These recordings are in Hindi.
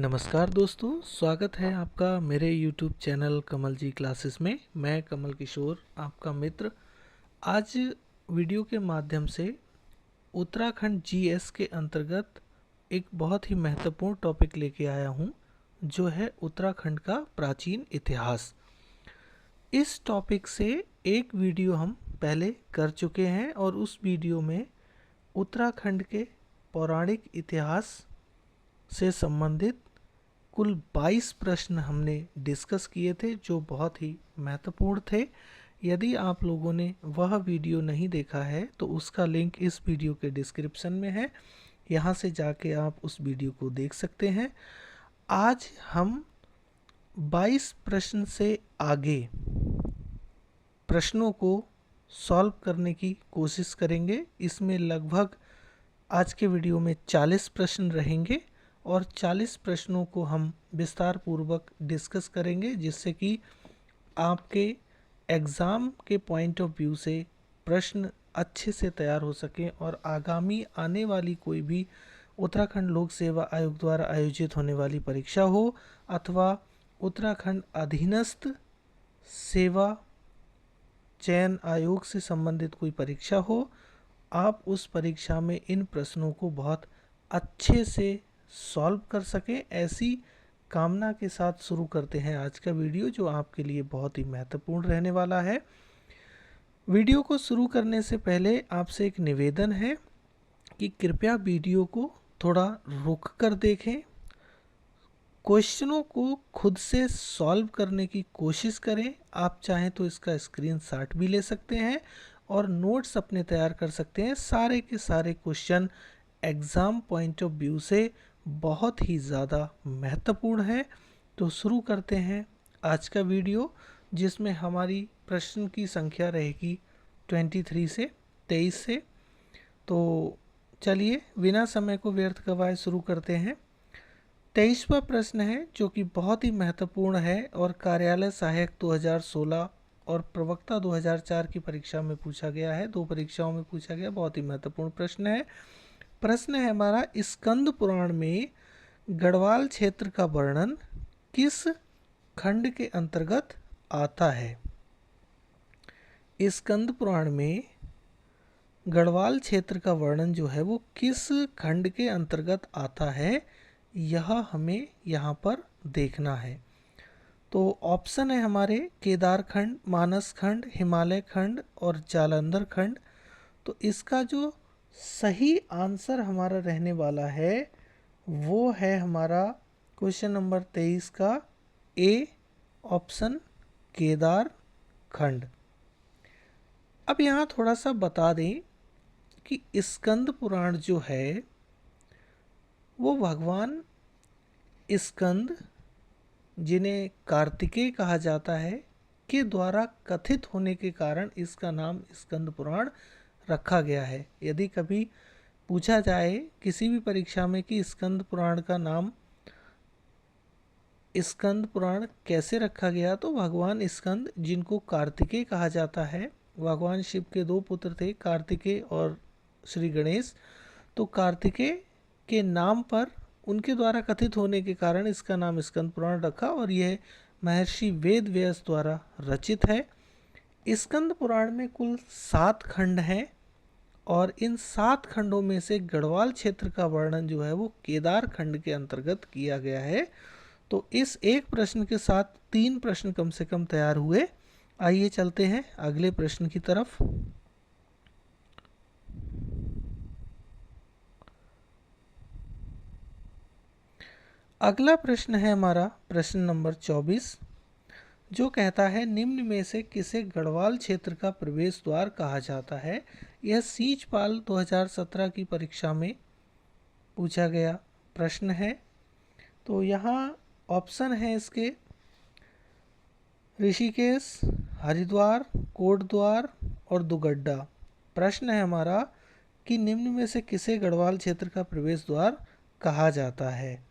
नमस्कार दोस्तों, स्वागत है आपका मेरे YouTube चैनल कमल जी क्लासेस में। मैं कमल किशोर आपका मित्र आज वीडियो के माध्यम से उत्तराखंड जीएस के अंतर्गत एक बहुत ही महत्वपूर्ण टॉपिक लेके आया हूँ, जो है उत्तराखंड का प्राचीन इतिहास। इस टॉपिक से एक वीडियो हम पहले कर चुके हैं और उस वीडियो में उत्तराखंड के पौराणिक इतिहास से संबंधित कुल 22 प्रश्न हमने डिस्कस किए थे, जो बहुत ही महत्वपूर्ण थे। यदि आप लोगों ने वह वीडियो नहीं देखा है तो उसका लिंक इस वीडियो के डिस्क्रिप्शन में है, यहाँ से जाके आप उस वीडियो को देख सकते हैं। आज हम 22 प्रश्न से आगे प्रश्नों को सॉल्व करने की कोशिश करेंगे। इसमें लगभग आज के वीडियो में 40 प्रश्न रहेंगे और 40 प्रश्नों को हम विस्तार पूर्वक डिस्कस करेंगे, जिससे कि आपके एग्ज़ाम के पॉइंट ऑफ व्यू से प्रश्न अच्छे से तैयार हो सकें और आगामी आने वाली कोई भी उत्तराखंड लोक सेवा आयोग द्वारा आयोजित होने वाली परीक्षा हो अथवा उत्तराखंड अधीनस्थ सेवा चयन आयोग से संबंधित कोई परीक्षा हो, आप उस परीक्षा में इन प्रश्नों को बहुत अच्छे से सॉल्व कर सकें। ऐसी कामना के साथ शुरू करते हैं आज का वीडियो, जो आपके लिए बहुत ही महत्वपूर्ण रहने वाला है। वीडियो को शुरू करने से पहले आपसे एक निवेदन है कि कृपया वीडियो को थोड़ा रुक कर देखें, क्वेश्चनों को खुद से सॉल्व करने की कोशिश करें। आप चाहें तो इसका स्क्रीनशॉट भी ले सकते हैं और नोट्स अपने तैयार कर सकते हैं। सारे के सारे question exam point of view से बहुत ही ज़्यादा महत्वपूर्ण है। तो शुरू करते हैं आज का वीडियो, जिसमें हमारी प्रश्न की संख्या रहेगी 23 से 23 से। तो चलिए बिना समय को व्यर्थ गवाए शुरू करते हैं। 23वां प्रश्न है, जो कि बहुत ही महत्वपूर्ण है और कार्यालय सहायक 2016 और प्रवक्ता 2004 की परीक्षा में पूछा गया है। 2 परीक्षाओं में पूछा गया, बहुत ही महत्वपूर्ण प्रश्न है। प्रश्न है हमारा, स्कंद पुराण में गढ़वाल क्षेत्र का वर्णन किस खंड के अंतर्गत आता है? स्कंद पुराण में गढ़वाल क्षेत्र का वर्णन जो है वो किस खंड के अंतर्गत आता है, यह हमें यहाँ पर देखना है। तो ऑप्शन है हमारे केदार खंड, मानस खंड, हिमालय खंड और जालंधर खंड। तो इसका जो सही आंसर हमारा रहने वाला है वो है हमारा क्वेश्चन नंबर 23 का ए ऑप्शन, केदार खंड। अब यहाँ थोड़ा सा बता दें कि स्कंद पुराण जो है वो भगवान स्कंद, जिन्हें कार्तिकेय कहा जाता है, के द्वारा कथित होने के कारण इसका नाम स्कंद पुराण रखा गया है। यदि कभी पूछा जाए किसी भी परीक्षा में कि स्कंद पुराण का नाम स्कंद पुराण कैसे रखा गया, तो भगवान स्कंद, जिनको कार्तिकेय कहा जाता है, भगवान शिव के 2 पुत्र थे, कार्तिकेय और श्री गणेश। तो कार्तिकेय के नाम पर उनके द्वारा कथित होने के कारण इसका नाम स्कंद पुराण रखा और यह महर्षि वेद व्यास द्वारा रचित है। स्कंद पुराण में कुल 7 खंड हैं और इन 7 खंडों में से गढ़वाल क्षेत्र का वर्णन जो है वो केदार खंड के अंतर्गत किया गया है। तो इस एक प्रश्न के साथ 3 प्रश्न कम से कम तैयार हुए। आइए चलते हैं अगले प्रश्न की तरफ। अगला प्रश्न है हमारा प्रश्न नंबर 24, जो कहता है निम्न में से किसे गढ़वाल क्षेत्र का प्रवेश द्वार कहा जाता है? यह सीचपाल 2017 की परीक्षा में पूछा गया प्रश्न है। तो यहाँ ऑप्शन है इसके ऋषिकेश, हरिद्वार, कोटद्वार और दुगड्डा। प्रश्न है हमारा कि निम्न में से किसे गढ़वाल क्षेत्र का प्रवेश द्वार कहा जाता है?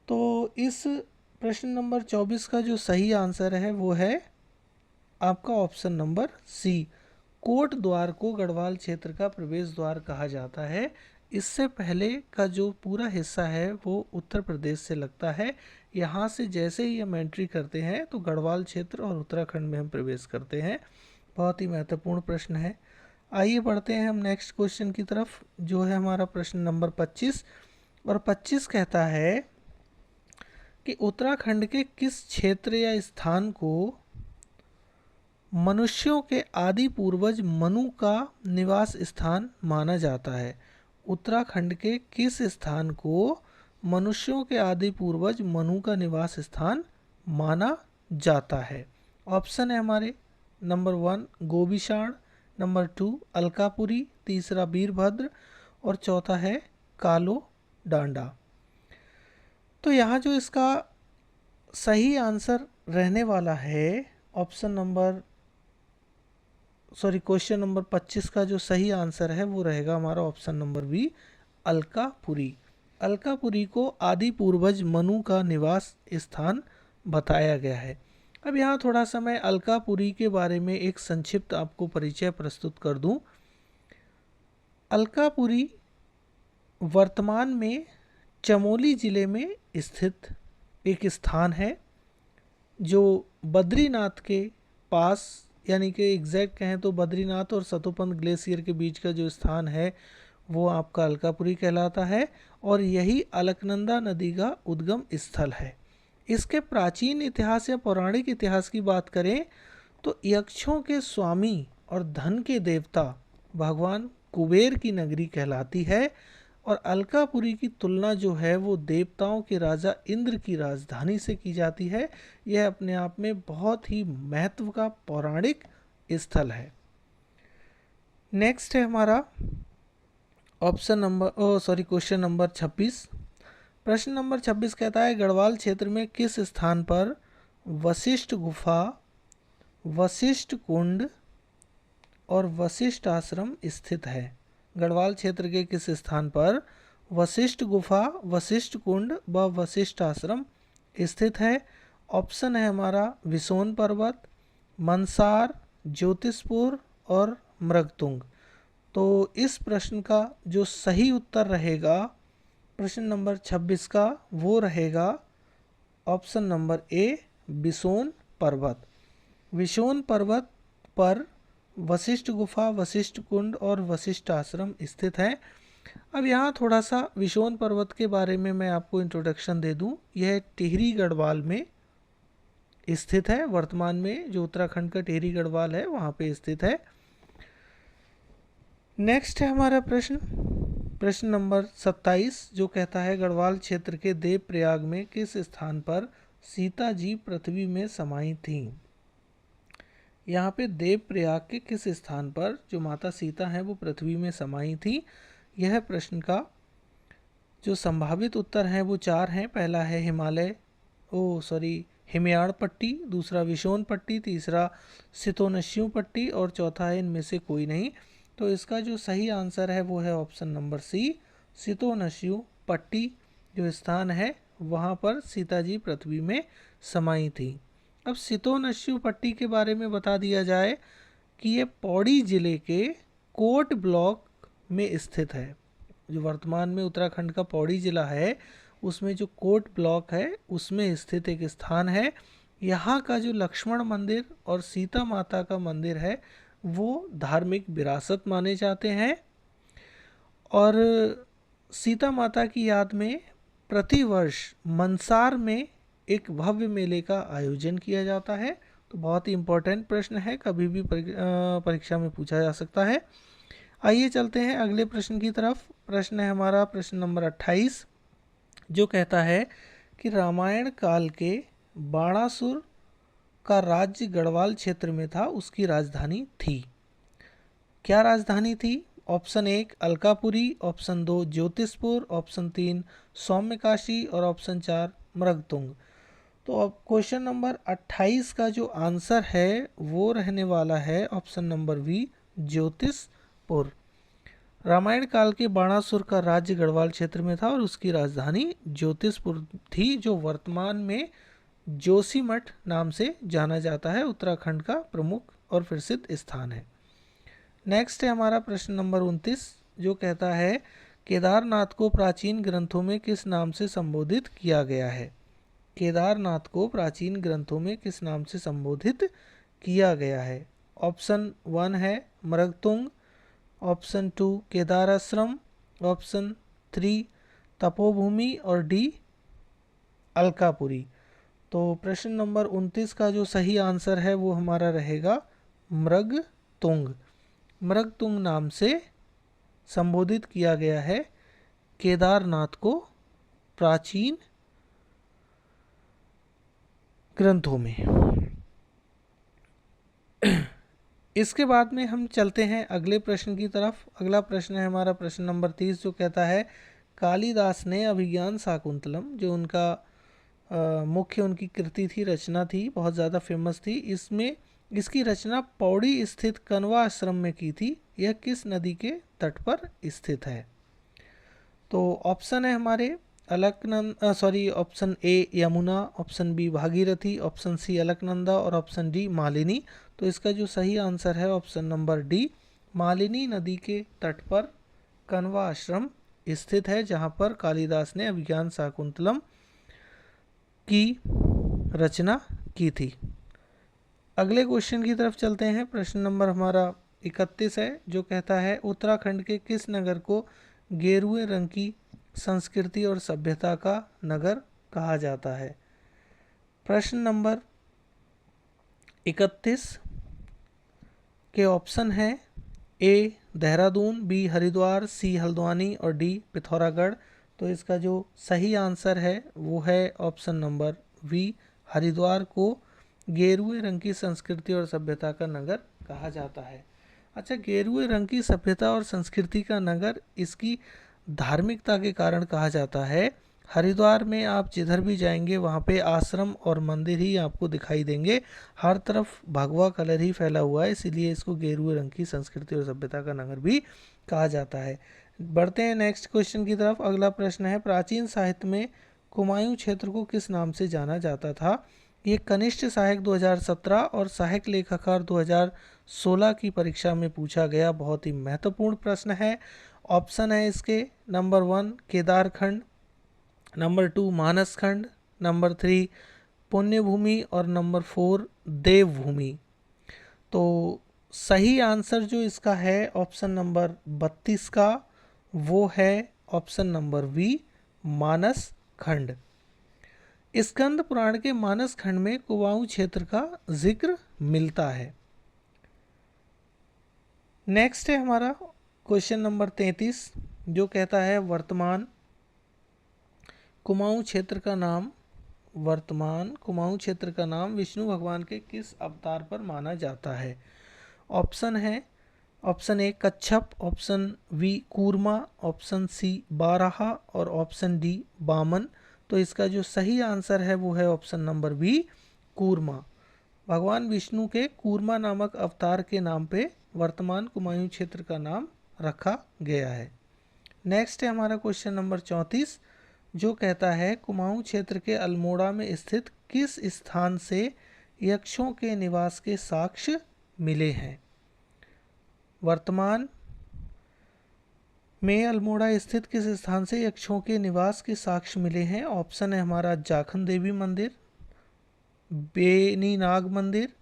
तो इस प्रश्न नंबर 24 का जो सही आंसर है वो है आपका ऑप्शन नंबर सी, कोट द्वार को गढ़वाल क्षेत्र का प्रवेश द्वार कहा जाता है। इससे पहले का जो पूरा हिस्सा है वो उत्तर प्रदेश से लगता है। यहाँ से जैसे ही हम एंट्री करते हैं तो गढ़वाल क्षेत्र और उत्तराखंड में हम प्रवेश करते हैं। बहुत ही महत्वपूर्ण प्रश्न है। आइए बढ़ते हैं हम नेक्स्ट क्वेश्चन की तरफ, जो है हमारा प्रश्न नंबर 25। और 25 कहता है कि उत्तराखंड के किस क्षेत्र या स्थान को मनुष्यों के आदि पूर्वज मनु का निवास स्थान माना जाता है। उत्तराखंड के किस स्थान को मनुष्यों के आदि पूर्वज मनु का निवास स्थान माना जाता है? ऑप्शन है हमारे नंबर 1 गोबिशाण, नंबर 2 अलकापुरी, तीसरा वीरभद्र और चौथा है कालो डांडा। तो यहाँ जो इसका सही आंसर रहने वाला है क्वेश्चन नंबर 25 का जो सही आंसर है वो रहेगा हमारा option number B Alkapuri. Alkapuri को आदि पूर्वज मनु का निवास स्थान बताया गया है। अब यहाँ थोड़ा सा मैं अलकापुरी के बारे में एक संक्षिप्त आपको परिचय प्रस्तुत कर दूं। अलकापुरी वर्तमान में चमोली जिले में स्थित एक स्थान है, जो बद्रीनाथ के पास, यानी कि एग्जैक्ट कहें तो बद्रीनाथ और सतोपंथ ग्लेशियर के बीच का जो स्थान है वो आपका अलकापुरी कहलाता है। और यही अलकनंदा नदी का उद्गम स्थल है। इसके प्राचीन इतिहास या पौराणिक इतिहास की बात करें तो यक्षों के स्वामी और धन के देवता भगवान कुबेर की नगरी कहलाती है। और अलकापुरी की तुलना जो है वो देवताओं के राजा इंद्र की राजधानी से की जाती है। यह अपने आप में बहुत ही महत्व का पौराणिक स्थल है। नेक्स्ट है हमारा क्वेश्चन नंबर 26। प्रश्न नंबर 26 कहता है गढ़वाल क्षेत्र में किस स्थान पर वशिष्ठ गुफा, वशिष्ठ कुंड और वशिष्ठ आश्रम स्थित है? गढ़वाल क्षेत्र के किस स्थान पर वशिष्ठ गुफा, वशिष्ठ कुंड व वशिष्ठ आश्रम स्थित है? ऑप्शन है हमारा विसोन पर्वत, मंसार, ज्योतिषपुर और मृगतुंग। तो इस प्रश्न का जो सही उत्तर रहेगा प्रश्न नंबर 26 का वो रहेगा ऑप्शन नंबर ए विसोन पर्वत। विसोन पर्वत पर वशिष्ठ गुफा, वशिष्ठ कुंड और वशिष्ठ आश्रम स्थित है। अब यहाँ थोड़ा सा विसोन पर्वत के बारे में मैं आपको इंट्रोडक्शन दे दूँ। यह टिहरी गढ़वाल में स्थित है। वर्तमान में जो उत्तराखंड का टिहरी गढ़वाल है वहाँ पे स्थित है। नेक्स्ट है हमारा प्रश्न नंबर 27, जो कहता है गढ़वाल क्षेत्र के देवप्रयाग में किस स्थान पर सीता जी पृथ्वी में समाई थीं? यहाँ पे देवप्रयाग के किस स्थान पर जो माता सीता हैं वो पृथ्वी में समाई थी? यह प्रश्न का जो संभावित उत्तर हैं वो 4 हैं। पहला है हिमयाड़ पट्टी, दूसरा विसोन पट्टी, तीसरा सितोनस्यू पट्टी और चौथा है इनमें से कोई नहीं। तो इसका जो सही आंसर है वो है ऑप्शन नंबर सी सितोनस्यू पट्टी जो स्थान है वहाँ पर सीता जी पृथ्वी में समाई थी। अब सितोनस्यू पट्टी के बारे में बता दिया जाए कि ये पौड़ी जिले के कोट ब्लॉक में स्थित है। जो वर्तमान में उत्तराखंड का पौड़ी जिला है उसमें जो कोट ब्लॉक है उसमें स्थित एक स्थान है। यहाँ का जो लक्ष्मण मंदिर और सीता माता का मंदिर है वो धार्मिक विरासत माने जाते हैं। और सीता माता की याद में प्रतिवर्ष मंसार में एक भव्य मेले का आयोजन किया जाता है। तो बहुत ही इम्पोर्टेंट प्रश्न है, कभी भी परीक्षा में पूछा जा सकता है। आइए चलते हैं अगले प्रश्न की तरफ। प्रश्न है हमारा प्रश्न नंबर 28, जो कहता है कि रामायण काल के बाणासुर का राज्य गढ़वाल क्षेत्र में था, उसकी राजधानी थी। क्या राजधानी थी? Option 1 Alkapuri, option 2 Jyotishpur, option 3 सौम्यकाशी और ऑप्शन 4 मृगतुंग। तो अब क्वेश्चन नंबर 28 का जो आंसर है वो रहने वाला है option number B Jyotishpur. Ramayan काल के बाणासुर का राज्य गढ़वाल क्षेत्र में था और उसकी राजधानी ज्योतिषपुर थी, जो वर्तमान में जोशीमठ नाम से जाना जाता है। उत्तराखंड का प्रमुख और प्रसिद्ध स्थान है। नेक्स्ट है हमारा प्रश्न नंबर 29, जो कहता है केदारनाथ को प्राचीन ग्रंथों में किस नाम से संबोधित किया गया है? केदारनाथ को प्राचीन ग्रंथों में किस नाम से संबोधित किया गया है? ऑप्शन 1 है मृगतुंग, ऑप्शन 2 केदाराश्रम, ऑप्शन 3 तपोभूमि और डी अलकापुरी। तो प्रश्न नंबर 29 का जो सही आंसर है वो हमारा रहेगा मृगतुंग। मृगतुंग नाम से संबोधित किया गया है केदारनाथ को प्राचीन ग्रंथों में। इसके बाद में हम चलते हैं अगले प्रश्न की तरफ। अगला प्रश्न है हमारा प्रश्न नंबर 30, जो कहता है कालिदास ने अभिज्ञान शाकुंतलम, जो उनका मुख्य उनकी कृति थी, रचना थी, बहुत ज़्यादा फेमस थी, इसमें इसकी रचना पौड़ी स्थित कण्वा आश्रम में की थी। यह किस नदी के तट पर स्थित है? तो ऑप्शन है हमारे option A Yamuna, option B Bhagirathi, option C Alaknanda और ऑप्शन डी मालिनी। तो इसका जो सही आंसर है ऑप्शन नंबर डी, मालिनी नदी के तट पर कण्वा आश्रम स्थित है, जहाँ पर कालिदास ने अभिज्ञान शाकुंतलम की रचना की थी। अगले क्वेश्चन की तरफ चलते हैं। प्रश्न नंबर हमारा 31 है, जो कहता है उत्तराखंड के किस नगर को गेरुए रंग की संस्कृति और सभ्यता का नगर कहा जाता है? प्रश्न नंबर 31 के ऑप्शन है ए देहरादून, बी हरिद्वार, सी हल्द्वानी और डी पिथौरागढ़। तो इसका जो सही आंसर है वो है ऑप्शन नंबर वी, हरिद्वार को गेरुए रंग की संस्कृति और सभ्यता का नगर कहा जाता है। अच्छा, गेरुए रंग की सभ्यता और संस्कृति का नगर इसकी धार्मिकता के कारण कहा जाता है। हरिद्वार में आप जिधर भी जाएंगे वहाँ पे आश्रम और मंदिर ही आपको दिखाई देंगे, हर तरफ भगवा कलर ही फैला हुआ है, इसीलिए इसको गेरुए रंग की संस्कृति और सभ्यता का नगर भी कहा जाता है। बढ़ते हैं नेक्स्ट क्वेश्चन की तरफ। अगला प्रश्न है प्राचीन साहित्य में कुमायूं क्षेत्र को किस नाम से जाना जाता था? ये कनिष्ठ सहायक 2017 और सहायक लेखाकार 2016 की परीक्षा में पूछा गया बहुत ही महत्वपूर्ण प्रश्न है। ऑप्शन है इसके number 1 Kedarkhand, number 2 Manaskhand, number 3 पुण्यभूमि और नंबर 4 देवभूमि। तो सही आंसर जो इसका है ऑप्शन नंबर 32 का, वो है option number we, Manaskhand. Skanda Purana के मानस खंड में कुमाऊं क्षेत्र का जिक्र मिलता है। नेक्स्ट है हमारा क्वेश्चन नंबर 33, जो कहता है वर्तमान कुमाऊं क्षेत्र का नाम विष्णु भगवान के किस अवतार पर माना जाता है? ऑप्शन है option A Kachchhap, option B Kurma, option C Baraha और ऑप्शन डी बामन। तो इसका जो सही आंसर है वो है ऑप्शन नंबर बी, कूर्मा। भगवान विष्णु के कूर्मा नामक अवतार के नाम पे वर्तमान कुमायूं क्षेत्र का नाम रखा गया है। नेक्स्ट है हमारा क्वेश्चन नंबर 34, जो कहता है कुमाऊं क्षेत्र के अल्मोड़ा में स्थित किस स्थान से यक्षों के निवास के साक्ष्य मिले हैं? वर्तमान में अल्मोड़ा स्थित किस स्थान से यक्षों के निवास के साक्ष्य मिले हैं? ऑप्शन है हमारा जाखन देवी मंदिर, बेनी नाग मंदिर,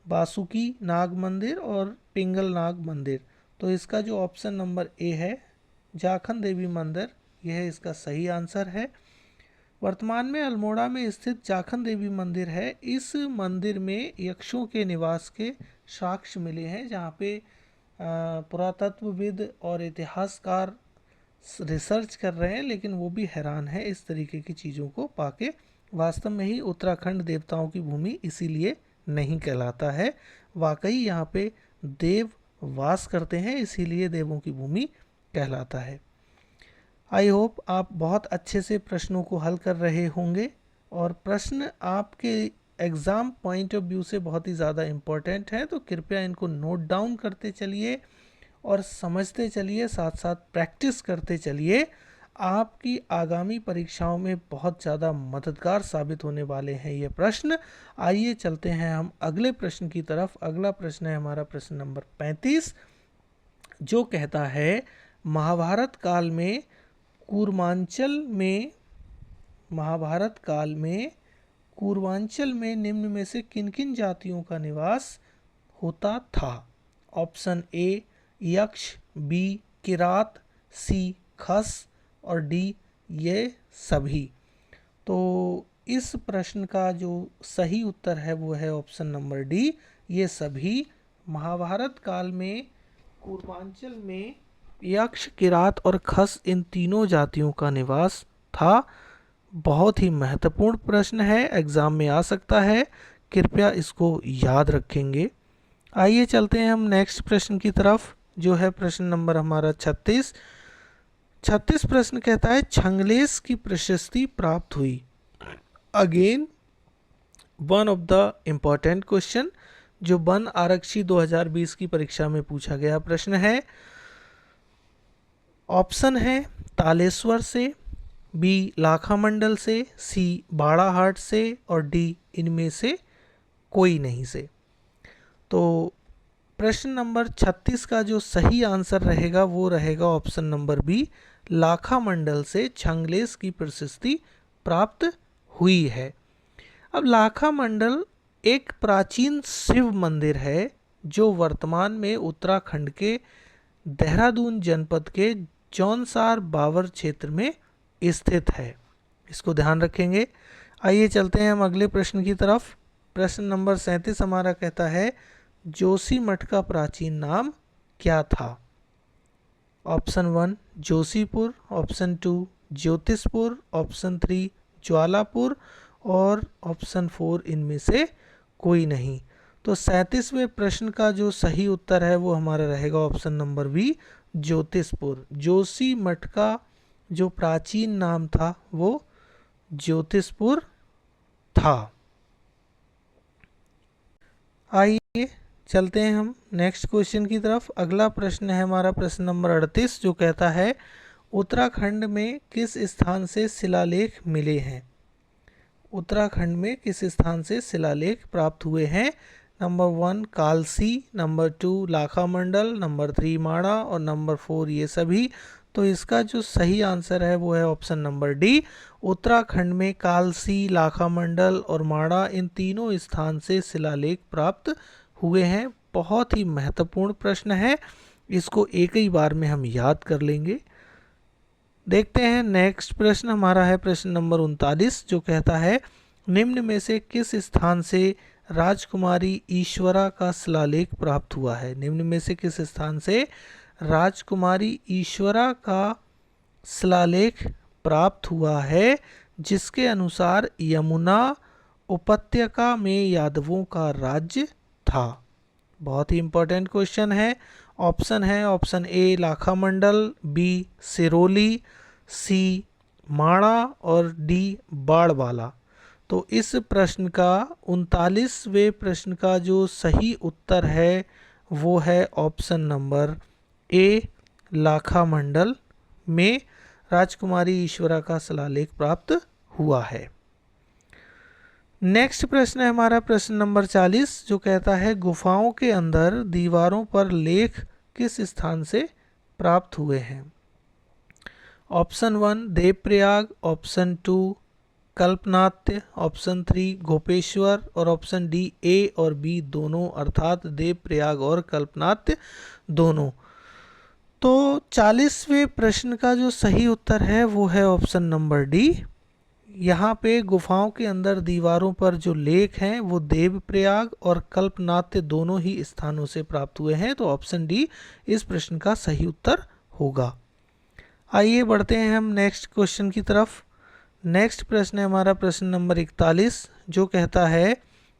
बासुकी नाग मंदिर और पिंगल नाग मंदिर। तो इसका जो ऑप्शन नंबर ए है जाखन देवी मंदिर, यह इसका सही आंसर है। वर्तमान में अल्मोड़ा में स्थित जाखन देवी मंदिर है। इस मंदिर में यक्षों के निवास के साक्ष्य मिले हैं, जहाँ पे पुरातत्वविद और इतिहासकार रिसर्च कर रहे हैं, लेकिन वो भी हैरान है इस तरीके की चीज़ों को पाके। वास्तव में ही उत्तराखंड देवताओं की भूमि इसीलिए नहीं कहलाता है, वाकई यहाँ पे देव वास करते हैं, इसीलिए देवों की भूमि कहलाता है। आई होप आप बहुत अच्छे से प्रश्नों को हल कर रहे होंगे और प्रश्न आपके एग्ज़ाम पॉइंट ऑफ व्यू से बहुत ही ज़्यादा इम्पोर्टेंट है, तो कृपया इनको नोट डाउन करते चलिए और समझते चलिए, साथ साथ प्रैक्टिस करते चलिए। आपकी आगामी परीक्षाओं में बहुत ज़्यादा मददगार साबित होने वाले हैं ये प्रश्न। आइए चलते हैं हम अगले प्रश्न की तरफ। अगला प्रश्न है हमारा प्रश्न नंबर 35, जो कहता है महाभारत काल में कूर्मांचल में पूर्वांचल में निम्न में से किन किन जातियों का निवास होता था? ऑप्शन ए यक्ष, बी किरात, सी खस और डी ये सभी। तो इस प्रश्न का जो सही उत्तर है वो है ऑप्शन नंबर डी, ये सभी। महाभारत काल में पूर्वांचल में यक्ष, किरात और खस इन तीनों जातियों का निवास था। बहुत ही महत्वपूर्ण प्रश्न है, एग्जाम में आ सकता है, कृपया इसको याद रखेंगे। आइए चलते हैं हम नेक्स्ट प्रश्न की तरफ, जो है प्रश्न नंबर हमारा 36 प्रश्न कहता है छंगलेस की प्रशस्ति प्राप्त हुई। Again one of the important question जो वन आरक्षी 2020 की परीक्षा में पूछा गया प्रश्न है। ऑप्शन है तालेश्वर से, बी लाखामंडल से, सी बाड़ाहाट से और डी इनमें से कोई नहीं से। तो प्रश्न नंबर 36 का जो सही आंसर रहेगा वो रहेगा ऑप्शन नंबर बी, लाखामंडल से छंगलेस की प्रशस्ति प्राप्त हुई है। अब लाखामंडल एक प्राचीन शिव मंदिर है जो वर्तमान में उत्तराखंड के देहरादून जनपद के जौनसार बावर क्षेत्र में स्थित है, इसको ध्यान रखेंगे। आइए चलते हैं हम अगले प्रश्न की तरफ। प्रश्न नंबर 37 हमारा कहता है जोशीमठ का प्राचीन नाम क्या था? Option 1 Joshipur, option 2 Jyotishpur, option 3 Jwalapur और ऑप्शन 4 इनमें से कोई नहीं। तो 37वें प्रश्न का जो सही उत्तर है वो हमारा रहेगा option number B, Jyotishpur. Joshimath का जो प्राचीन नाम था वो ज्योतिषपुर था। आइए चलते हैं हम नेक्स्ट क्वेश्चन की तरफ। अगला प्रश्न है हमारा प्रश्न नंबर 38 जो कहता है उत्तराखंड में किस स्थान से शिलालेख मिले हैं? उत्तराखंड में किस स्थान से शिलालेख प्राप्त हुए हैं? Number 1 Kalsi, number 2 Lakhamandal, number 3 माणा और नंबर 4 ये सभी। तो इसका जो सही आंसर है वो है ऑप्शन नंबर डी, उत्तराखंड में कालसी, लाखामंडल और माणा इन तीनों स्थान से शिलालेख प्राप्त हुए हैं। बहुत ही महत्वपूर्ण प्रश्न है, इसको एक ही बार में हम याद कर लेंगे। देखते हैं नेक्स्ट प्रश्न हमारा है प्रश्न नंबर 39 जो कहता है निम्न में से किस स्थान से राजकुमारी ईश्वरा का शिलालेख प्राप्त हुआ है? निम्न में से किस स्थान से राजकुमारी ईश्वरा का शिलालेख प्राप्त हुआ है जिसके अनुसार यमुना उपत्यका में यादवों का राज्य था? बहुत ही इंपॉर्टेंट क्वेश्चन है। ऑप्शन है option A Lakhamandal, B Siroli, C Mana और डी बाड़वाला। तो इस प्रश्न का 39वें प्रश्न का जो सही उत्तर है वो है ऑप्शन नंबर ए, लाखामंडल में राजकुमारी ईश्वरा का शिलालेख प्राप्त हुआ है। नेक्स्ट प्रश्न है हमारा प्रश्न नंबर 40 जो कहता है गुफाओं के अंदर दीवारों पर लेख किस स्थान से प्राप्त हुए हैं? ऑप्शन 1 देवप्रयाग, ऑप्शन 2 कल्पनात्य, ऑप्शन 3 गोपेश्वर और ऑप्शन डी ए और बी दोनों, अर्थात देवप्रयाग और कल्पनात्य दोनों। तो 40वें प्रश्न का जो सही उत्तर है वो है ऑप्शन नंबर डी। यहाँ पे गुफाओं के अंदर दीवारों पर जो लेख हैं वो देवप्रयाग और कल्पनात्य दोनों ही स्थानों से प्राप्त हुए हैं। तो ऑप्शन डी इस प्रश्न का सही उत्तर होगा। आइए बढ़ते हैं हम नेक्स्ट क्वेश्चन की तरफ। नेक्स्ट प्रश्न है हमारा प्रश्न नंबर 41 जो कहता है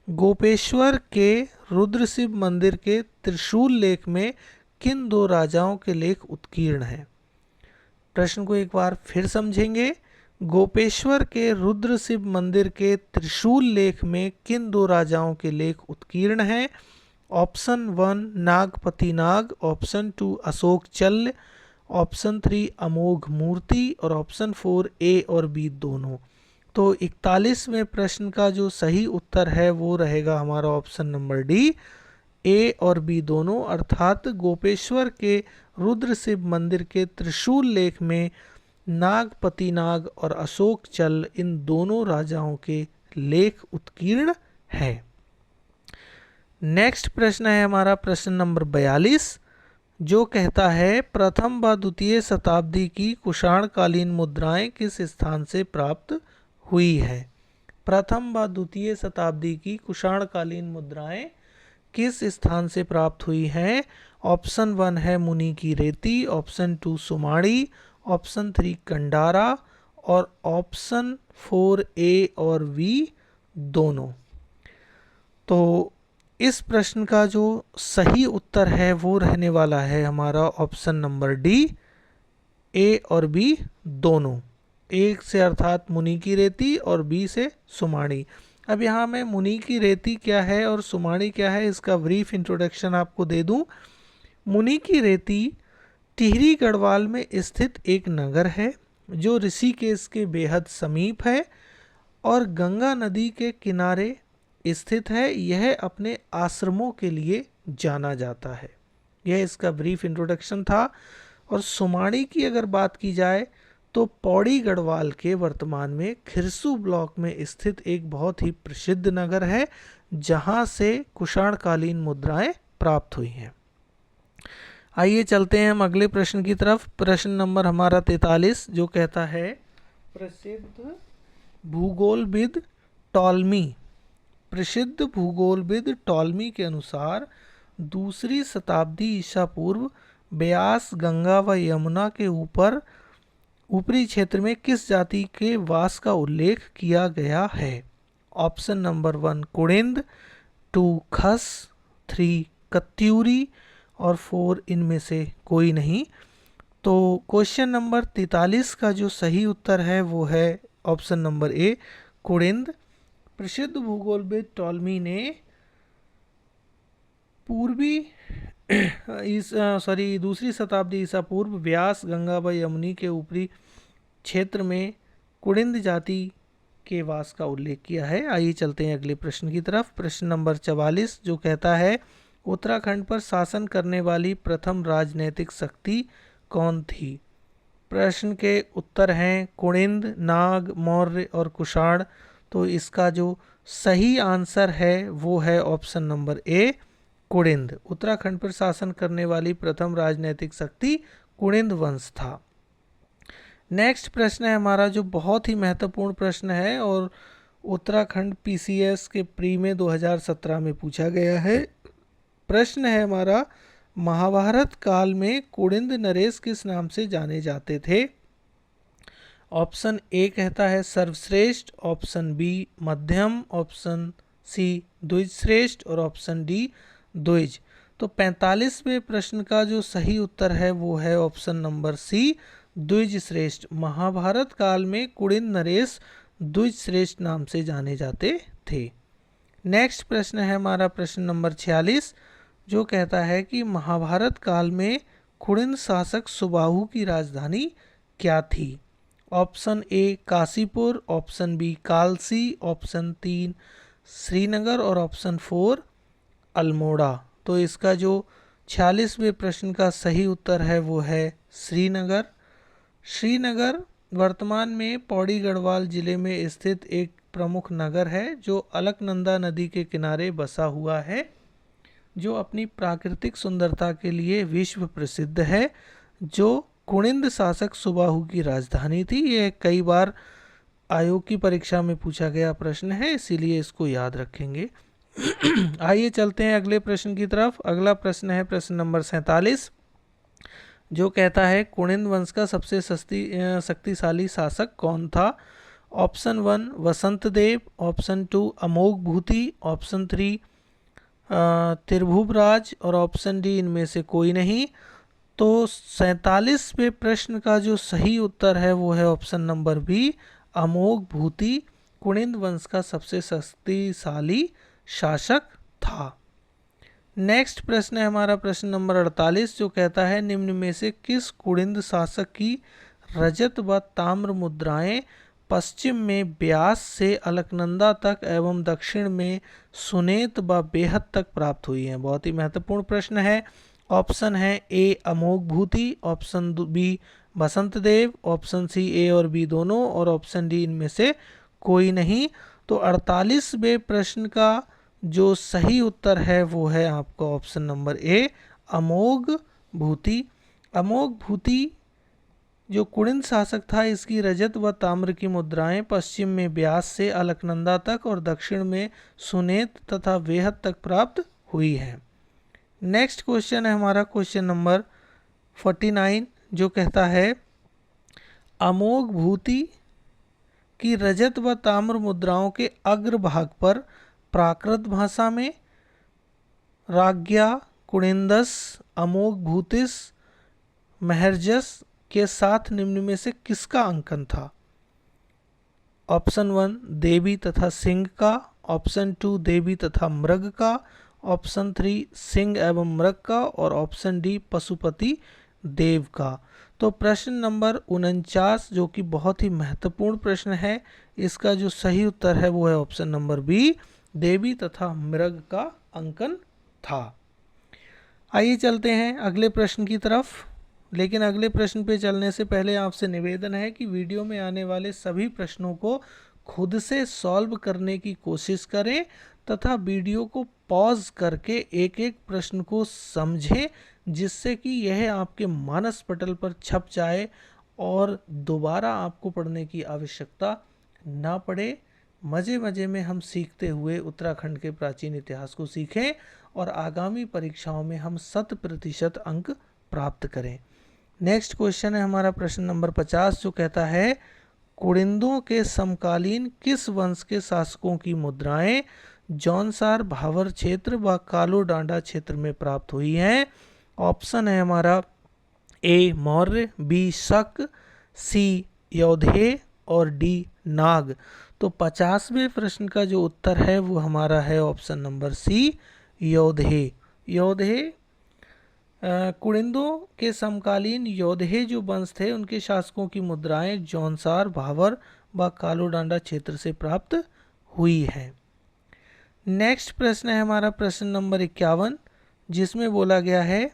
गोपेश्वर के रुद्रशिव मंदिर के त्रिशूल लेख में किन दो राजाओं के लेख उत्कीर्ण हैं? प्रश्न को एक बार फिर समझेंगे। गोपेश्वर के रुद्रशिव मंदिर के त्रिशूल लेख में किन दो राजाओं के लेख उत्कीर्ण हैं? ऑप्शन 1 नागपति नाग, ऑप्शन 2 अशोक चल्य, ऑप्शन 3 अमोघ मूर्ति और ऑप्शन 4 ए और बी दोनों। तो 41वें प्रश्न का जो सही उत्तर है वो रहेगा हमारा ऑप्शन नंबर डी, ए और बी दोनों, अर्थात गोपेश्वर के रुद्र शिव मंदिर के त्रिशूल लेख में नागपति नाग और अशोक चल इन दोनों राजाओं के लेख उत्कीर्ण है। नेक्स्ट प्रश्न है हमारा प्रश्न नंबर 42, जो कहता है प्रथम व द्वितीय शताब्दी की कुषाणकालीन मुद्राएं किस स्थान से प्राप्त हुई है। प्रथम व द्वितीय शताब्दी की कुषाणकालीन मुद्राएं किस स्थान से प्राप्त हुई हैं। ऑप्शन 1 है मुनि की रेती, ऑप्शन 2 सुमाड़ी, ऑप्शन 3 कंडारा और ऑप्शन 4 ए और बी दोनों। तो इस प्रश्न का जो सही उत्तर है वो रहने वाला है हमारा ऑप्शन नंबर डी, ए और बी दोनों। एक से अर्थात मुनि की रेती और बी से सुमाड़ी। अब यहाँ मैं मुनि की रेती क्या है और सुमाड़ी क्या है इसका ब्रीफ इंट्रोडक्शन आपको दे दूँ। मुनि की रेती टिहरी गढ़वाल में स्थित एक नगर है जो ऋषिकेश के बेहद समीप है और गंगा नदी के किनारे स्थित है। यह अपने आश्रमों के लिए जाना जाता है। यह इसका ब्रीफ इंट्रोडक्शन था। और सुमाड़ी की अगर बात की जाए तो पौड़ी गढ़वाल के वर्तमान में खिरसू ब्लॉक में स्थित एक बहुत ही प्रसिद्ध नगर है जहां से कुषाणकालीन मुद्राएं प्राप्त हुई हैं। आइए चलते हैं हम अगले प्रश्न की तरफ। प्रश्न नंबर हमारा 43, जो कहता है प्रसिद्ध भूगोलविद टॉलमी के अनुसार दूसरी शताब्दी ईसा पूर्व ब्यास गंगा व यमुना के ऊपरी क्षेत्र में किस जाति के वास का उल्लेख किया गया है। ऑप्शन नंबर 1 कुड़िंद, 2 खस, 3 कत्यूरी और 4 इनमें से कोई नहीं। तो क्वेश्चन नंबर 43 का जो सही उत्तर है वो है ऑप्शन नंबर ए कुड़िंद। प्रसिद्ध भूगोलविद टॉलमी ने दूसरी शताब्दी ईसा पूर्व व्यास गंगा व यमुनी के ऊपरी क्षेत्र में कुड़िंद जाति के वास का उल्लेख किया है। आइए चलते हैं अगले प्रश्न की तरफ। प्रश्न नंबर 44, जो कहता है उत्तराखंड पर शासन करने वाली प्रथम राजनैतिक शक्ति कौन थी। प्रश्न के उत्तर हैं कुड़िंद, नाग, मौर्य और कुषाण। तो इसका जो सही आंसर है वो है ऑप्शन नंबर ए कुड़िंद। उत्तराखंड पर शासन करने वाली प्रथम राजनैतिक शक्ति कुड़िंद वंश था। नेक्स्ट प्रश्न है हमारा जो बहुत ही महत्वपूर्ण प्रश्न है और उत्तराखंड पीसीएस के प्री में 2017 में पूछा गया है। प्रश्न है हमारा महाभारत काल में कुड़िंद नरेश किस नाम से जाने जाते थे। ऑप्शन ए कहता है सर्वश्रेष्ठ, ऑप्शन बी मध्यम, ऑप्शन सी द्विजश्रेष्ठ और ऑप्शन डी द्विज। तो 45वें प्रश्न का जो सही उत्तर है वो है ऑप्शन नंबर सी द्विजश्रेष्ठ। महाभारत काल में कुड़िंद नरेश द्विजश्रेष्ठ नाम से जाने जाते थे। नेक्स्ट प्रश्न है हमारा प्रश्न नंबर 46, जो कहता है कि महाभारत काल में कुड़िंद शासक सुबाहु की राजधानी क्या थी। Option A Kashipur, option B Kalsi, option 3 Srinagar और ऑप्शन 4 अल्मोड़ा। तो इसका जो 46वें प्रश्न का सही उत्तर है वो है श्रीनगर। श्रीनगर वर्तमान में पौड़ी गढ़वाल जिले में स्थित एक प्रमुख नगर है जो अलकनंदा नदी के किनारे बसा हुआ है, जो अपनी प्राकृतिक सुंदरता के लिए विश्व प्रसिद्ध है, जो कुड़िंद शासक सुबाहु की राजधानी थी। ये कई बार आयोग की परीक्षा में पूछा गया प्रश्न है, इसीलिए इसको याद रखेंगे। आइए चलते हैं अगले प्रश्न की तरफ। अगला प्रश्न है प्रश्न नंबर 47, जो कहता है कुड़िंद वंश का सबसे शक्तिशाली शासक कौन था। ऑप्शन 1 वसंत देव, ऑप्शन 2 अमोघ भूति, ऑप्शन 3 त्रिभुवराज और ऑप्शन डी इनमें से कोई नहीं। तो 47वें प्रश्न का जो सही उत्तर है वो है ऑप्शन नंबर बी अमोघ भूति कुड़िंद वंश का सबसे शक्तिशाली शासक था। नेक्स्ट प्रश्न है हमारा प्रश्न नंबर 48, जो कहता है निम्न में से किस कुड़िंद शासक की रजत व ताम्र मुद्राएं पश्चिम में ब्यास से अलकनंदा तक एवं दक्षिण में सुनेत व बेहद तक प्राप्त हुई हैं? बहुत ही महत्वपूर्ण प्रश्न है। ऑप्शन है ए अमोघ भूति, ऑप्शन बी बसंत देव, ऑप्शन सी ए और बी दोनों, और ऑप्शन डी इनमें से कोई नहीं। तो 48वें प्रश्न का जो सही उत्तर है वो है आपका ऑप्शन नंबर ए अमोघ भूति। अमोघ भूति जो कुड़िन शासक था, इसकी रजत व ताम्र की मुद्राएं पश्चिम में ब्यास से अलकनंदा तक और दक्षिण में सुनेत तथा वेहद तक प्राप्त हुई है। नेक्स्ट क्वेश्चन है हमारा क्वेश्चन नंबर 49, जो कहता है अमोघ भूति की रजत व ताम्र मुद्राओं के अग्रभाग पर प्राकृत भाषा में राज्ञा कुड़िंदस अमोघ भूतिस महर्जस के साथ निम्न में से किसका अंकन था? ऑप्शन 1 देवी तथा सिंह का, ऑप्शन 2 देवी तथा मृग का, ऑप्शन 3 सिंह एवं मृग का, और ऑप्शन डी पशुपति देव का। तो प्रश्न नंबर 49 जो कि बहुत ही महत्वपूर्ण प्रश्न है, इसका जो सही उत्तर है वो है ऑप्शन नंबर बी देवी तथा मृग का अंकन था। आइए चलते हैं अगले प्रश्न की तरफ। लेकिन अगले प्रश्न पे चलने से पहले आपसे निवेदन है कि वीडियो में आने वाले सभी प्रश्नों को खुद से सॉल्व करने की कोशिश करें तथा वीडियो को पॉज करके एक एक प्रश्न को समझें, जिससे कि यह आपके मानस पटल पर छप जाए और दोबारा आपको पढ़ने की आवश्यकता ना पड़े। मज़े मज़े में हम सीखते हुए उत्तराखंड के प्राचीन इतिहास को सीखें और आगामी परीक्षाओं में हम 100% अंक प्राप्त करें। नेक्स्ट क्वेश्चन है हमारा प्रश्न नंबर 50, जो कहता है कुड़िंदों के समकालीन किस वंश के शासकों की मुद्राएं जौनसार भावर क्षेत्र व कालो डांडा क्षेत्र में प्राप्त हुई हैं? ऑप्शन है हमारा ए मौर्य, बी शक, सी योधे और डी नाग। तो 50वें प्रश्न का जो उत्तर है वो हमारा है ऑप्शन नंबर सी योधे। योधे कुड़िंदों के समकालीन योधे जो वंश थे उनके शासकों की मुद्राएं जौनसार भावर व कालो डांडा क्षेत्र से प्राप्त हुई है। नेक्स्ट प्रश्न है हमारा प्रश्न नंबर 51, जिसमें बोला गया है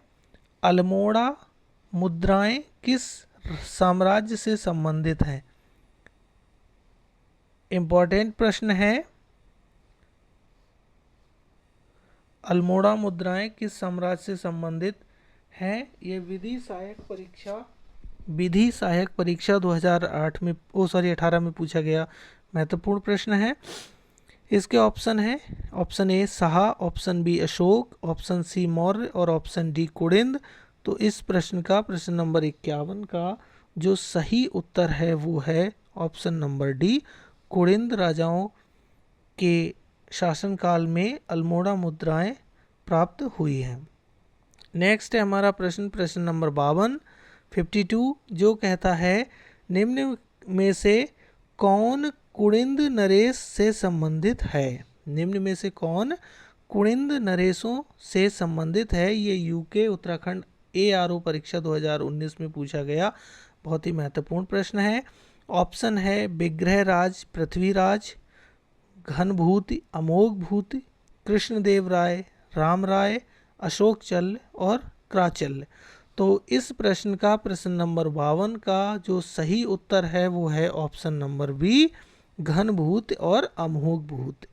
अल्मोड़ा मुद्राएं किस साम्राज्य से संबंधित हैं? इंपॉर्टेंट प्रश्न है। अल्मोड़ा मुद्राएं किस साम्राज्य से संबंधित हैं? ये विधि सहायक परीक्षा 2008 में 18 में पूछा गया महत्वपूर्ण प्रश्न है। इसके ऑप्शन है option A Shah, option B Ashok, option C Maurya और ऑप्शन डी कुड़िंद। तो इस प्रश्न का प्रश्न नंबर 51 का जो सही उत्तर है वो है ऑप्शन नंबर डी कुड़िंद राजाओं के शासनकाल में अल्मोड़ा मुद्राएं प्राप्त हुई हैं। नेक्स्ट है हमारा प्रश्न नंबर 52 जो कहता है निम्न में से कौन कुड़िंद नरेश से संबंधित है? निम्न में से कौन कुड़िंद नरेशों से संबंधित है? ये यूके उत्तराखंड ARO परीक्षा 2019 में पूछा गया बहुत ही महत्वपूर्ण प्रश्न है। ऑप्शन है विग्रहराज पृथ्वीराज, घनभूति, अमोघ भूति, कृष्णदेव राय, राम राय, अशोक चल्ल और क्राचल्य। तो इस प्रश्न का प्रश्न नंबर 52 का जो सही उत्तर है वो है ऑप्शन नंबर बी घनभूत और अमोघ भूत।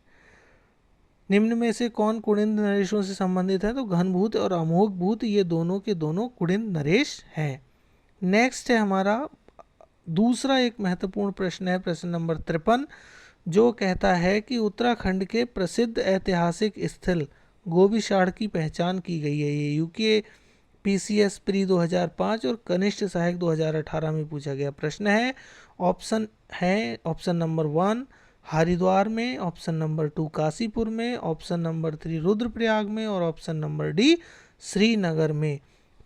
निम्न में से कौन कुड़िंद नरेशों से संबंधित है? तो घनभूत और अमोघ भूत ये दोनों के दोनों कुड़िंद नरेश हैं। नेक्स्ट है हमारा दूसरा एक महत्वपूर्ण प्रश्न है प्रश्न नंबर 53 जो कहता है कि उत्तराखंड के प्रसिद्ध ऐतिहासिक स्थल गोबिशाड़ की पहचान की गई है। ये यूके PCS प्री 2005 और कनिष्ठ सहायक 2018 में पूछा गया प्रश्न है। ऑप्शन नंबर 1 हरिद्वार में, ऑप्शन नंबर 2 काशीपुर में, ऑप्शन नंबर 3 रुद्रप्रयाग में और ऑप्शन नंबर डी श्रीनगर में।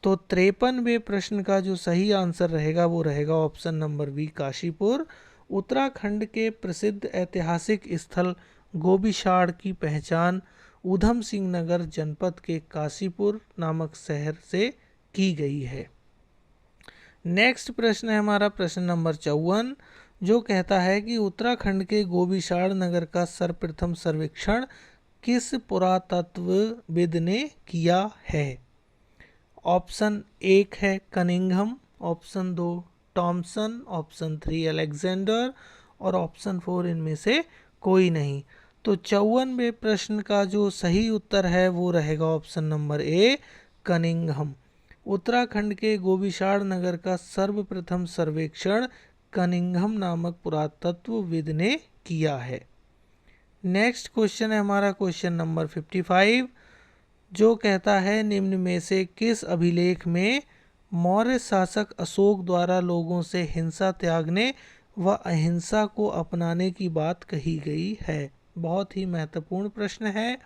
तो 53वें प्रश्न का जो सही आंसर रहेगा वो रहेगा option number B Kashipur. Uttarakhand के प्रसिद्ध ऐतिहासिक स्थल गोबिशाड़ की पहचान ऊधम सिंह नगर जनपद के काशीपुर नामक शहर से की गई है। नेक्स्ट प्रश्न है हमारा प्रश्न नंबर 54 जो कहता है कि उत्तराखंड के गोबिशाड़ नगर का सर्वप्रथम सर्वेक्षण किस पुरातत्वविद ने किया है? ऑप्शन 1 है Cunningham, option 2 Thomson, option 3 Alexander और ऑप्शन 4 इनमें से कोई नहीं। तो 54वें प्रश्न का जो सही उत्तर है वो रहेगा ऑप्शन नंबर ए कनिंघम। उत्तराखंड के गोबिशाड़ नगर का सर्वप्रथम सर्वेक्षण कनिंघम नामक पुरातत्वविद ने किया है। नेक्स्ट क्वेश्चन है हमारा क्वेश्चन नंबर 55, जो कहता है निम्न में से किस अभिलेख में मौर्य शासक अशोक द्वारा लोगों से हिंसा त्यागने व अहिंसा को अपनाने की बात कही गई है? बहुत ही महत्वपूर्ण प्रश्न है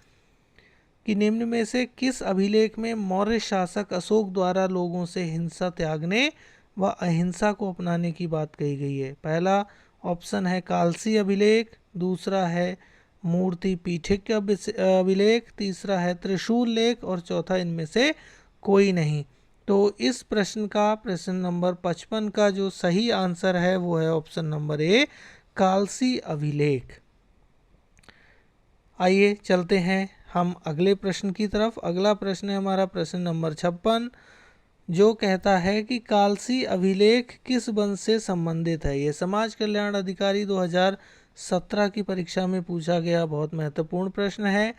कि निम्न में से किस अभिलेख में मौर्य शासक अशोक द्वारा लोगों से हिंसा त्यागने व अहिंसा को अपनाने की बात कही गई है? पहला ऑप्शन है कालसी अभिलेख, दूसरा है मूर्ति पीठिक अभिलेख, तीसरा है त्रिशूल लेख और चौथा इनमें से कोई नहीं। तो इस प्रश्न का प्रश्न नंबर 55 का जो सही आंसर है वो है ऑप्शन नंबर ए कालसी अभिलेख। आइए चलते हैं हम अगले प्रश्न की तरफ। अगला प्रश्न है हमारा प्रश्न नंबर 56, जो कहता है कि कालसी अभिलेख किस वंश से संबंधित है? ये समाज कल्याण अधिकारी 2017 की परीक्षा में पूछा गया बहुत महत्वपूर्ण प्रश्न है,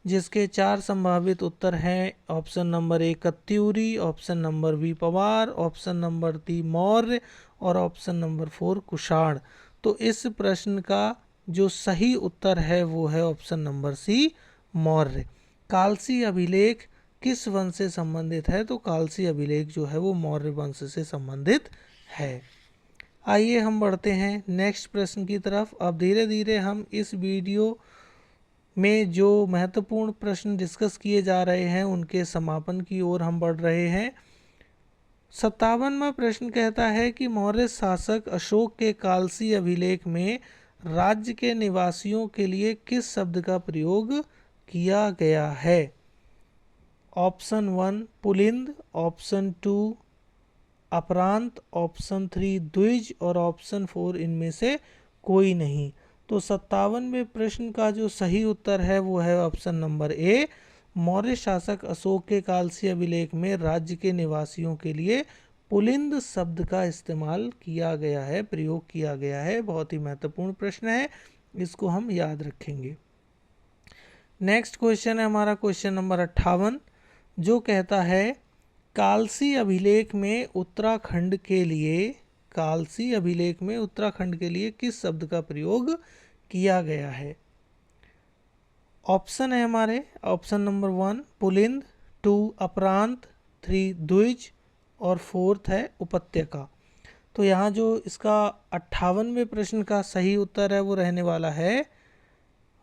जिसके 4 संभावित उत्तर हैं। Option number A Katyuri, option number B Pawar, option number 3 Maurya और ऑप्शन नंबर 4 कुषाण। तो इस प्रश्न का जो सही उत्तर है वो है option number C Maurya. Kalsi अभिलेख किस वंश से संबंधित है? तो कालसी अभिलेख जो है वो मौर्य वंश से संबंधित है। आइए हम बढ़ते हैं नेक्स्ट प्रश्न की तरफ। अब धीरे धीरे हम इस वीडियो में जो महत्वपूर्ण प्रश्न डिस्कस किए जा रहे हैं उनके समापन की ओर हम बढ़ रहे हैं। 57वां प्रश्न कहता है कि मौर्य शासक अशोक के कालसी अभिलेख में राज्य के निवासियों के लिए किस शब्द का प्रयोग किया गया है? ऑप्शन 1 पुलिंद, ऑप्शन 2 अपरांत, ऑप्शन 3 द्विज और ऑप्शन 4 इनमें से कोई नहीं। तो 57वें प्रश्न का जो सही उत्तर है वो है ऑप्शन नंबर ए मौर्य शासक अशोक के कालसी अभिलेख में राज्य के निवासियों के लिए पुलिंद शब्द का इस्तेमाल किया गया है, प्रयोग किया गया है। बहुत ही महत्वपूर्ण प्रश्न है, इसको हम याद रखेंगे। नेक्स्ट क्वेश्चन है हमारा क्वेश्चन नंबर 58, जो कहता है कालसी अभिलेख में उत्तराखंड के लिए किस शब्द का प्रयोग किया गया है? ऑप्शन है हमारे ऑप्शन नंबर 1 पुलिंद, 2 अपरांत, 3 द्विज और 4th है उपत्यका। तो यहाँ जो इसका 58वें प्रश्न का सही उत्तर है वो रहने वाला है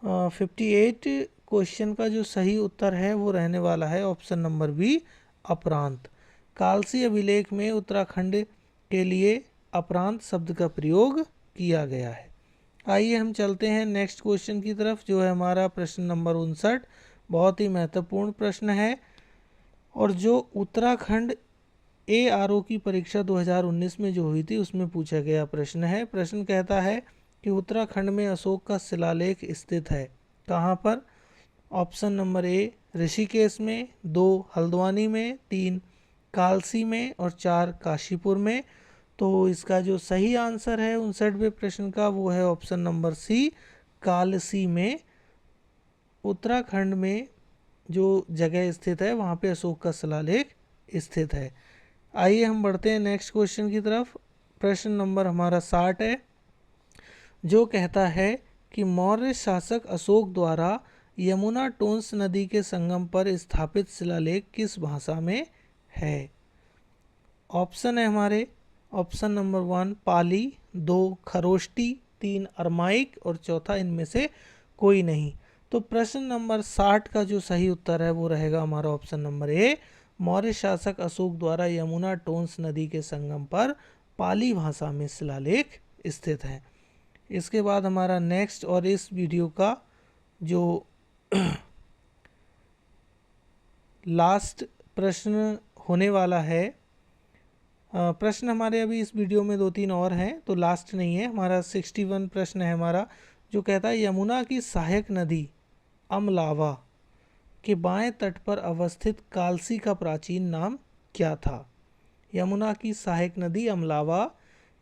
58 क्वेश्चन का जो सही उत्तर है वो रहने वाला है option number B Aparant. Kalsi अभिलेख में उत्तराखंड के लिए अपरांत शब्द का प्रयोग किया गया है। आइए हम चलते हैं नेक्स्ट क्वेश्चन की तरफ, जो है हमारा प्रश्न नंबर 59। बहुत ही महत्वपूर्ण प्रश्न है और जो उत्तराखंड ARO की परीक्षा 2019 में जो हुई थी उसमें पूछा गया प्रश्न है। प्रश्न कहता है कि उत्तराखंड में अशोक का शिलालेख स्थित है कहाँ पर? ऑप्शन नंबर ए ऋषिकेश में, 2 हल्द्वानी में, 3 कालसी में और 4 काशीपुर में। तो इसका जो सही आंसर है 59वें प्रश्न का वो है ऑप्शन नंबर सी कालसी में। उत्तराखंड में जो जगह स्थित है वहाँ पे अशोक का शिलालेख स्थित है। आइए हम बढ़ते हैं नेक्स्ट क्वेश्चन की तरफ। प्रश्न नंबर हमारा 60 है, जो कहता है कि मौर्य शासक अशोक द्वारा यमुना टोंस नदी के संगम पर स्थापित शिलालेख किस भाषा में है? ऑप्शन है हमारे ऑप्शन नंबर 1 पाली, 2 खरोष्टी, 3 अरमाइक और चौथा इनमें से कोई नहीं। तो प्रश्न नंबर 60 का जो सही उत्तर है वो रहेगा हमारा ऑप्शन नंबर ए मौर्य शासक अशोक द्वारा यमुना टोंस नदी के संगम पर पाली भाषा में शिलालेख स्थित है। इसके बाद हमारा नेक्स्ट और इस वीडियो का जो लास्ट प्रश्न होने वाला है प्रश्न हमारे अभी इस वीडियो में 2-3 और हैं, तो लास्ट नहीं है। हमारा 61 प्रश्न है हमारा, जो कहता है यमुना की सहायक नदी अमलावा के बाएं तट पर अवस्थित कालसी का प्राचीन नाम क्या था। यमुना की सहायक नदी अमलावा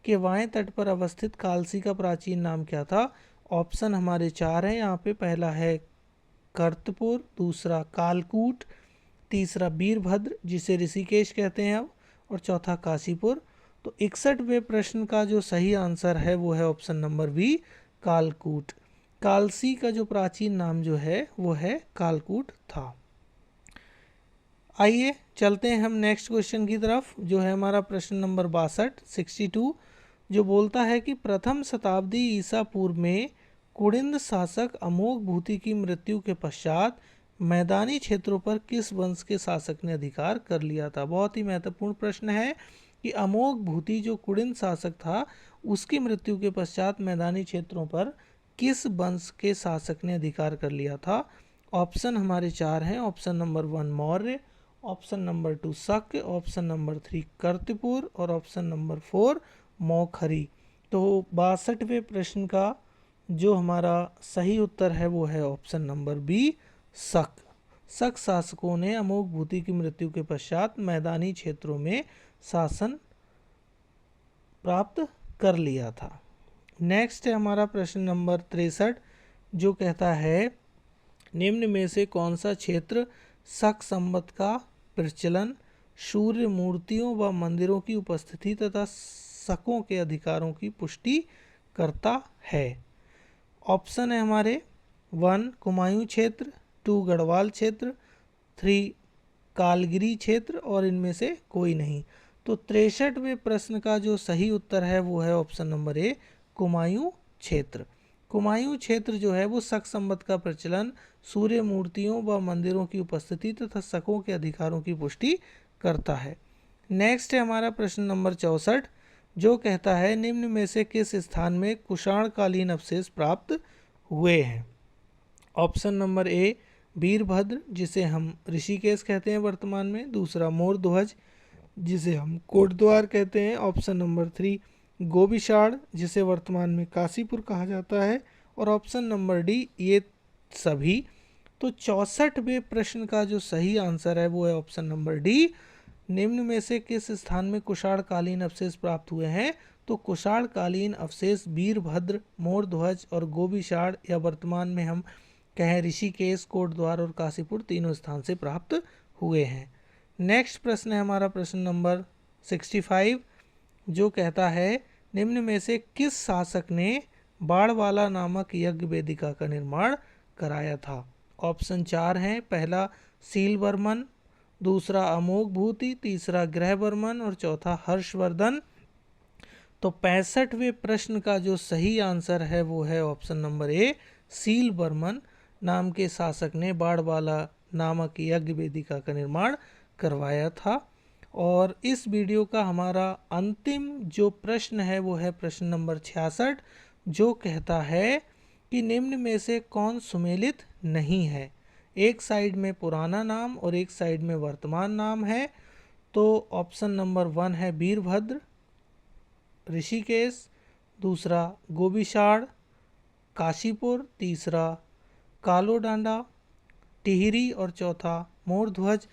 के बाएं तट पर अवस्थित कालसी का प्राचीन नाम क्या था। ऑप्शन हमारे 4 हैं यहाँ पे। पहला है कर्तपुर, दूसरा कालकूट, तीसरा वीरभद्र जिसे ऋषिकेश कहते हैं अब, और चौथा काशीपुर। तो 61वें प्रश्न का जो सही आंसर है वो है ऑप्शन नंबर बी, कालकूट। कालसी का जो प्राचीन नाम जो है वो है कालकूट था। आइए चलते हैं हम नेक्स्ट क्वेश्चन की तरफ, जो है हमारा प्रश्न नंबर 62, जो बोलता है कि प्रथम शताब्दी ईसा पूर्व में कुड़िंद शासक अमोघ भूति की मृत्यु के पश्चात मैदानी क्षेत्रों पर किस वंश के शासक ने अधिकार कर लिया था। बहुत ही महत्वपूर्ण प्रश्न है कि अमोघ भूति जो कुड़िंद शासक था उसकी मृत्यु के पश्चात मैदानी क्षेत्रों पर किस वंश के शासक ने अधिकार कर लिया था। ऑप्शन हमारे 4 हैं। Option number 1 Maurya, option number 2 शक, ऑप्शन नंबर 3 कर्तपुर और ऑप्शन नंबर 4 मौखरी। तो 62वें प्रश्न का जो हमारा सही उत्तर है वो है ऑप्शन नंबर बी, शक। शक शासकों ने अमोघ भूति की मृत्यु के पश्चात मैदानी क्षेत्रों में शासन प्राप्त कर लिया था। नेक्स्ट है हमारा प्रश्न नंबर 63, जो कहता है निम्न में से कौन सा क्षेत्र शक संवत का प्रचलन, सूर्य मूर्तियों व मंदिरों की उपस्थिति तथा शकों के अधिकारों की पुष्टि करता है। ऑप्शन है हमारे 1 कुमायूं क्षेत्र, 2 गढ़वाल क्षेत्र, 3 कालगिरी क्षेत्र और इनमें से कोई नहीं। तो 63वें प्रश्न का जो सही उत्तर है वो है ऑप्शन नंबर ए, कुमायूं क्षेत्र। कुमायूं क्षेत्र जो है वो शक संवत का प्रचलन, सूर्य मूर्तियों व मंदिरों की उपस्थिति तथा शकों के अधिकारों की पुष्टि करता है। नेक्स्ट है हमारा प्रश्न नंबर 64, जो कहता है निम्न में से किस स्थान में कुषाणकालीन अवशेष प्राप्त हुए हैं। ऑप्शन नंबर ए वीरभद्र जिसे हम ऋषिकेश कहते हैं वर्तमान में, दूसरा मोर ध्वज जिसे हम कोटद्वार कहते हैं, ऑप्शन नंबर 3 गोबिशाड़ जिसे वर्तमान में काशीपुर कहा जाता है, और ऑप्शन नंबर डी ये सभी। तो 64वें प्रश्न का जो सही आंसर है वो है ऑप्शन नंबर डी, निम्न में से किस स्थान में कुषाणकालीन अवशेष प्राप्त हुए हैं। तो कुषाणकालीन अवशेष वीरभद्र, मोर ध्वज और गोबिशाड़ या वर्तमान में हम कहें ऋषिकेश, कोटद्वार और काशीपुर तीनों स्थान से प्राप्त हुए हैं। नेक्स्ट प्रश्न है हमारा प्रश्न नंबर 65, जो कहता है निम्न में से किस शासक ने बाड़वाला नामक यज्ञ वेदिका का निर्माण कराया था। ऑप्शन 4 हैं। पहला सीलवर्मन, दूसरा अमोघ भूति, तीसरा ग्रहवर्मन और चौथा हर्षवर्धन। तो 65वें प्रश्न का जो सही आंसर है वो है ऑप्शन नंबर ए, सीलवर्मन नाम के शासक ने बाड़वाला नामक यज्ञ वेदिका का निर्माण करवाया था। और इस वीडियो का हमारा अंतिम जो प्रश्न है वो है प्रश्न नंबर 66, जो कहता है कि निम्न में से कौन सुमेलित नहीं है। एक साइड में पुराना नाम और एक साइड में वर्तमान नाम है। तो ऑप्शन नंबर 1 है वीरभद्र ऋषिकेश, दूसरा गोबिशाड़ काशीपुर, तीसरा कालोडांडा टिहरी और चौथा मोरध्वज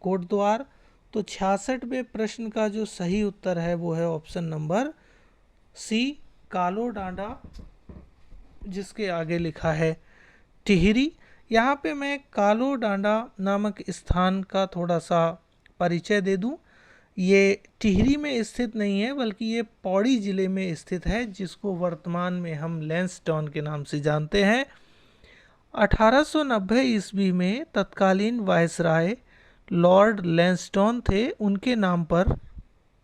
कोटद्वार। तो 66वें प्रश्न का जो सही उत्तर है वो है ऑप्शन नंबर सी, कालोडांडा जिसके आगे लिखा है टिहरी। यहाँ पे मैं कालोडांडा नामक स्थान का थोड़ा सा परिचय दे दूँ। ये टिहरी में स्थित नहीं है बल्कि ये पौड़ी ज़िले में स्थित है, जिसको वर्तमान में हम लैंसडाउन के नाम से जानते हैं। 1890 ईस्वी में तत्कालीन वायसराय लॉर्ड लैंसडाउन थे, उनके नाम पर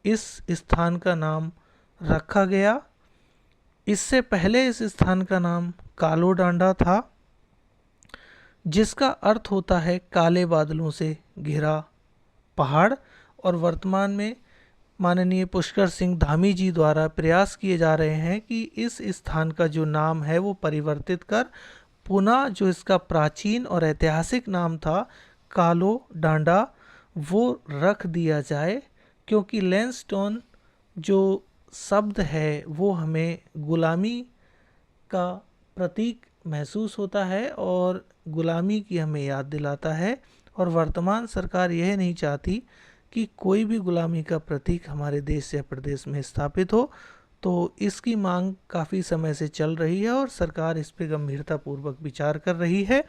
इस स्थान का नाम रखा गया। इससे पहले इस स्थान का नाम कालोडांडा था, जिसका अर्थ होता है काले बादलों से घिरा पहाड़। और वर्तमान में माननीय पुष्कर सिंह धामी जी द्वारा प्रयास किए जा रहे हैं कि इस स्थान का जो नाम है वो परिवर्तित कर पुनः जो इसका प्राचीन और ऐतिहासिक नाम था कालो डांडा वो रख दिया जाए। क्योंकि लैंसस्टोन जो शब्द है वो हमें गुलामी का प्रतीक महसूस होता है और गुलामी की हमें याद दिलाता है, और वर्तमान सरकार यह नहीं चाहती कि कोई भी गुलामी का प्रतीक हमारे देश या प्रदेश में स्थापित हो। तो इसकी मांग काफ़ी समय से चल रही है और सरकार इस पर गंभीरतापूर्वक विचार कर रही है।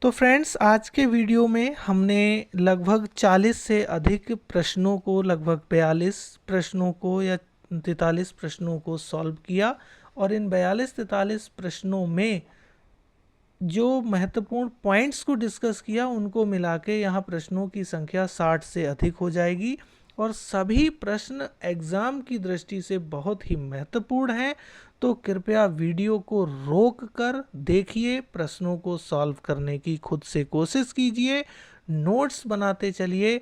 तो फ्रेंड्स, आज के वीडियो में हमने लगभग 40 से अधिक प्रश्नों को, लगभग 42 प्रश्नों को या 43 प्रश्नों को सॉल्व किया, और इन 42-43 प्रश्नों में जो महत्वपूर्ण पॉइंट्स को डिस्कस किया उनको मिला के यहाँ प्रश्नों की संख्या 60 से अधिक हो जाएगी, और सभी प्रश्न एग्ज़ाम की दृष्टि से बहुत ही महत्वपूर्ण हैं। तो कृपया वीडियो को रोक कर देखिए, प्रश्नों को सॉल्व करने की खुद से कोशिश कीजिए, नोट्स बनाते चलिए,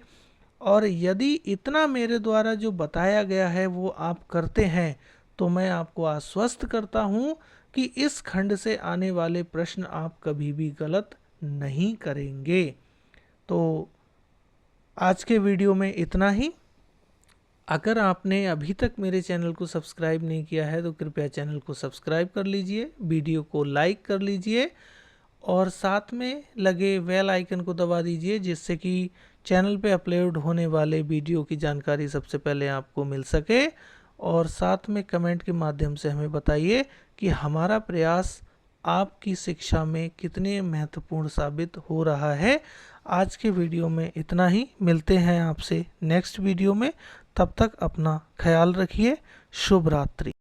और यदि इतना मेरे द्वारा जो बताया गया है वो आप करते हैं तो मैं आपको आश्वस्त करता हूँ कि इस खंड से आने वाले प्रश्न आप कभी भी गलत नहीं करेंगे। तो आज के वीडियो में इतना ही। अगर आपने अभी तक मेरे चैनल को सब्सक्राइब नहीं किया है तो कृपया चैनल को सब्सक्राइब कर लीजिए, वीडियो को लाइक कर लीजिए और साथ में लगे बेल आइकन को दबा दीजिए, जिससे कि चैनल पे अपलोड होने वाले वीडियो की जानकारी सबसे पहले आपको मिल सके। और साथ में कमेंट के माध्यम से हमें बताइए कि हमारा प्रयास आपकी शिक्षा में कितने महत्वपूर्ण साबित हो रहा है। आज के वीडियो में इतना ही, मिलते हैं आपसे नेक्स्ट वीडियो में। तब तक अपना ख्याल रखिए। शुभ रात्रि।